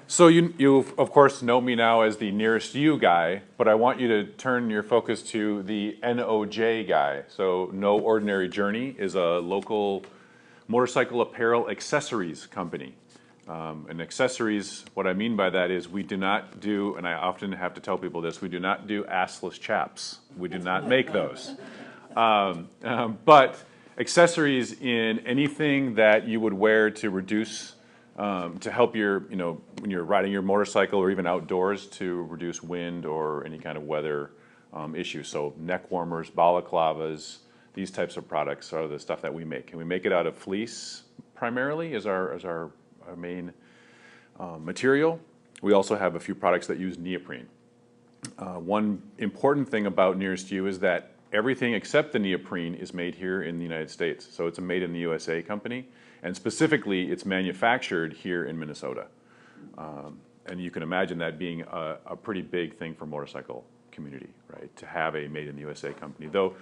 So you of course know me now as the nearest you guy, but I want you to turn your focus to the NOJ guy. So No Ordinary Journey is a local motorcycle apparel accessories company. And accessories, what I mean by that is we do not do, and I often have to tell people this, we do not do assless chaps. We do not make those. But accessories in anything that you would wear to reduce to help your, when you're riding your motorcycle or even outdoors to reduce wind or any kind of weather issues. So neck warmers, balaclavas, these types of products are the stuff that we make. And we make it out of fleece primarily as our main material. We also have a few products that use neoprene. One important thing about Nearest You is that everything except the neoprene is made here in the United States. So it's a made in the USA company. And specifically, it's manufactured here in Minnesota. And you can imagine that being a pretty big thing for motorcycle community, right? To have a made in the USA company. Though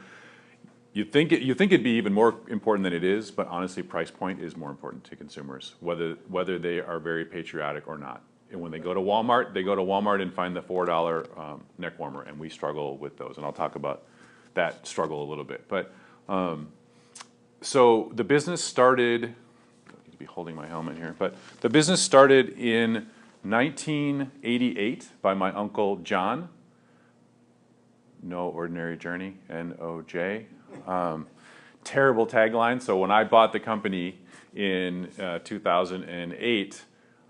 you'd think it'd be even more important than it is, but honestly, price point is more important to consumers, whether they are very patriotic or not. And when they go to Walmart and find the $4 neck warmer, and we struggle with those. And I'll talk about that struggle a little bit. But so the business started, be holding my helmet here, but the business started in 1988 by my uncle John. No Ordinary Journey, NOJ. Terrible tagline. So when I bought the company in 2008,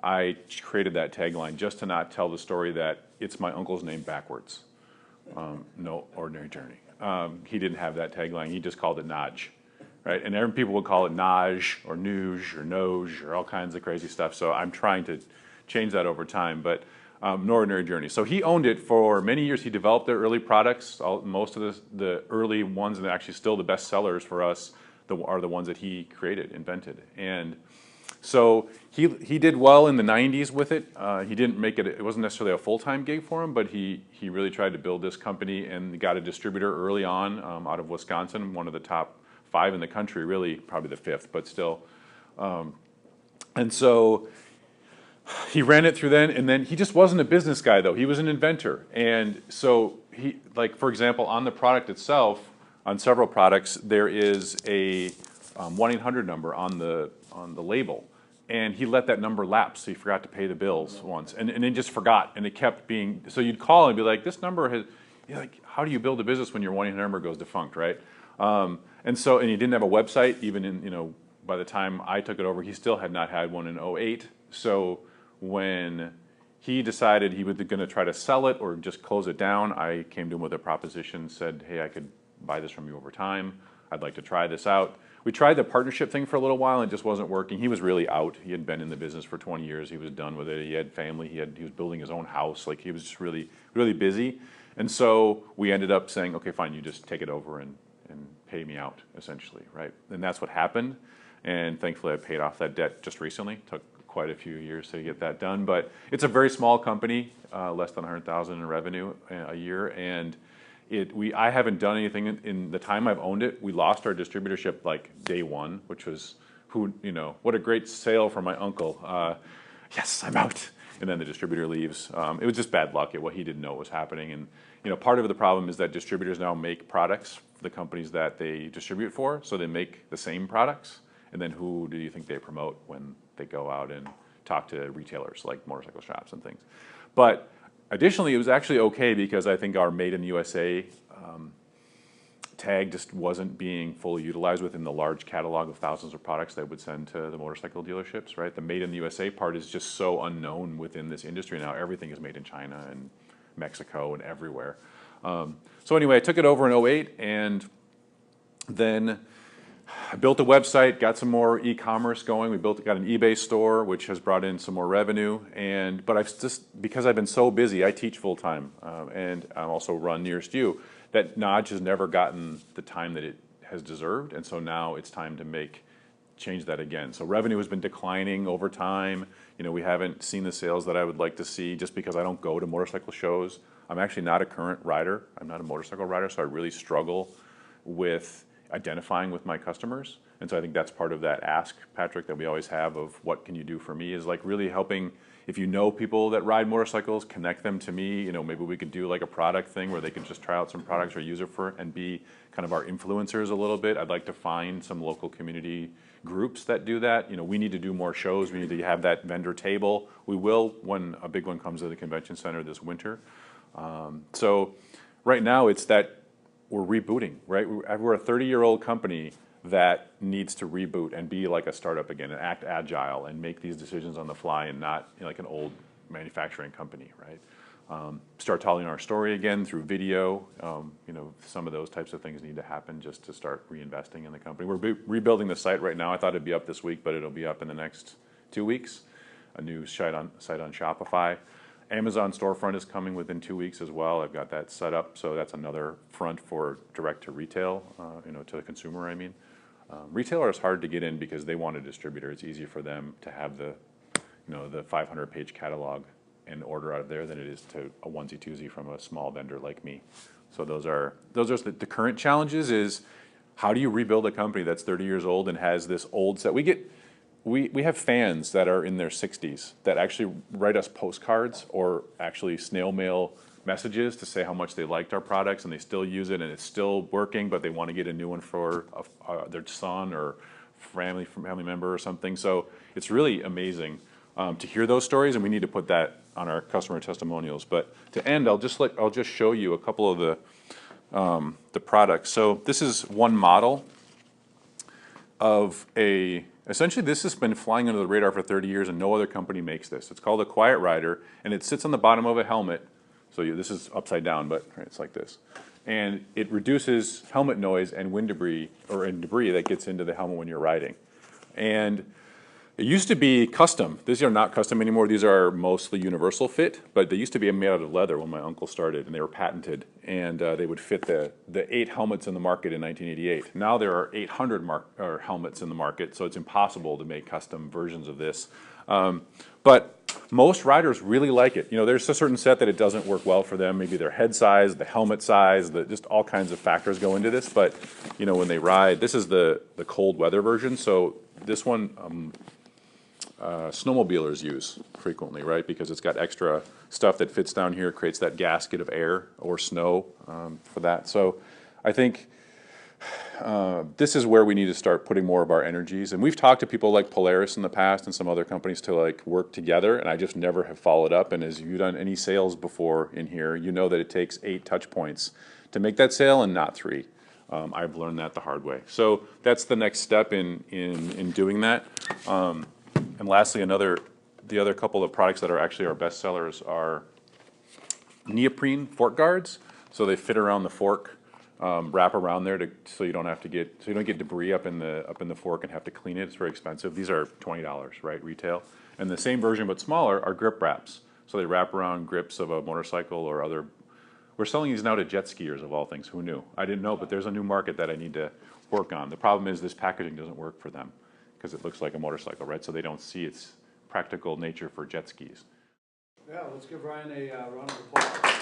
I created that tagline just to not tell the story that it's my uncle's name backwards. No Ordinary Journey. He didn't have that tagline. He just called it NOJ. Right, and people would call it NOJ or NOJ or NOJ or all kinds of crazy stuff. So I'm trying to change that over time. But No Ordinary Journey. So he owned it for many years. He developed their early products. Most of the early ones, and actually still the best sellers for us, are the ones that he created, invented. And so he did well in the 90s with it. He didn't make it. It wasn't necessarily a full-time gig for him, but he really tried to build this company and got a distributor early on out of Wisconsin, one of the top 5 in the country, really probably the 5th, but still. And so he ran it through then, and then he just wasn't a business guy though. He was an inventor. And so he, like for example, on the product itself, on several products, there is a 1-800 number on the label. And he let that number lapse, so he forgot to pay the bills once. And then just forgot, and it kept being, so you'd call and be like, this number has, you're like, how do you build a business when your 1-800 number goes defunct, right? And he didn't have a website, even in, by the time I took it over, he still had not had one in 2008. So when he decided he was going to try to sell it or just close it down, I came to him with a proposition, said, hey, I could buy this from you over time. I'd like to try this out. We tried the partnership thing for a little while and it just wasn't working. He was really out. He had been in the business for 20 years. He was done with it. He had family. He was building his own house. Like he was just really, really busy. And so we ended up saying, okay, fine, you just take it over and pay me out, essentially, right? And that's what happened. And thankfully, I paid off that debt just recently. Took quite a few years to get that done. But it's a very small company, less than 100,000 in revenue a year. And I haven't done anything in the time I've owned it. We lost our distributorship like day one, which was, what a great sale for my uncle. Yes, I'm out. And then the distributor leaves. It was just bad luck. What he didn't know was happening. And part of the problem is that distributors now make products for the companies that they distribute for. So they make the same products. And then who do you think they promote when they go out and talk to retailers like motorcycle shops and things? But additionally, it was actually okay because I think our Made in the USA tag just wasn't being fully utilized within the large catalog of thousands of products they would send to the motorcycle dealerships, right? The Made in the USA part is just so unknown within this industry now. Everything is made in China and Mexico and everywhere. So anyway, I took it over in 2008 and then I built a website, got some more e-commerce going. Got an eBay store, which has brought in some more revenue. But because I've been so busy, I teach full time, and I also run Nearest You. That NOJ has never gotten the time that it has deserved, and so now it's time to change that again. So revenue has been declining over time. We haven't seen the sales that I would like to see just because I don't go to motorcycle shows. I'm actually not a current rider. I'm not a motorcycle rider, so I really struggle with identifying with my customers. And so I think that's part of that ask, Patrick, that we always have of what can you do for me, is like really helping, if you know people that ride motorcycles, connect them to me. You know, maybe we could do like a product thing where they can just try out some products or use it for, and be kind of our influencers a little bit. I'd like to find some local community groups that do that. You know, we need to do more shows. We need to have that vendor table. We will when a big one comes to the convention center this winter. So right now it's that we're rebooting, right? We're a 30-year-old company that needs to reboot and be like a startup again and act agile and make these decisions on the fly and not, you know, like an old manufacturing company, right? Start telling our story again through video. You know, some of those types of things need to happen just to start reinvesting in the company. We're rebuilding the site right now. I thought it'd be up this week, but it'll be up in the next 2 weeks. A new site on Shopify. Amazon storefront is coming within 2 weeks as well. I've got that set up, so that's another front for direct to retail, you know, to the consumer, I mean. Retailer is hard to get in because they want a distributor. It's easier for them to have the, you know, the 500-page catalog and order out of there than it is to a onesie twosie from a small vendor like me. So those are the current challenges. Is how do you rebuild a company that's 30 years old and has this old set? We have fans that are in their 60s that actually write us postcards or actually snail mail messages to say how much they liked our products, and they still use it and it's still working, but they want to get a new one for their son or family member or something. So it's really amazing to hear those stories, and we need to put that on our customer testimonials. But to end, I'll just show you a couple of the products. So this is one model of essentially this has been flying under the radar for 30 years and no other company makes this. It's called a Quiet Rider, and it sits on the bottom of a helmet. So this is upside down, but right, it's like this. And it reduces helmet noise and wind debris, or debris that gets into the helmet when you're riding. And it used to be custom. These are not custom anymore. These are mostly universal fit, but they used to be made out of leather when my uncle started, and they were patented. And they would fit the 8 helmets in the market in 1988. Now there are 800 helmets in the market, so it's impossible to make custom versions of this. But most riders really like it. You know, there's a certain set that it doesn't work well for them. Maybe their head size, the helmet size, just all kinds of factors go into this. But, you know, when they ride, this is the cold weather version. So this one, snowmobilers use frequently, right? Because it's got extra stuff that fits down here, creates that gasket of air or snow for that. So I think this is where we need to start putting more of our energies. And we've talked to people like Polaris in the past and some other companies to like work together, and I just never have followed up. And as you've done any sales before in here, you know that it takes 8 touch points to make that sale and not 3. I've learned that the hard way. So that's the next step in doing that. And lastly, the other couple of products that are actually our best sellers are neoprene fork guards. So they fit around the fork, wrap around there so you don't get debris up in the fork and have to clean it. It's very expensive. These are $20, right, retail. And the same version but smaller are grip wraps. So they wrap around grips of a motorcycle or other. We're selling these now to jet skiers of all things. Who knew? I didn't know, but there's a new market that I need to work on. The problem is this packaging doesn't work for them because it looks like a motorcycle, right? So they don't see its practical nature for jet skis. Yeah, let's give Ryan a round of applause.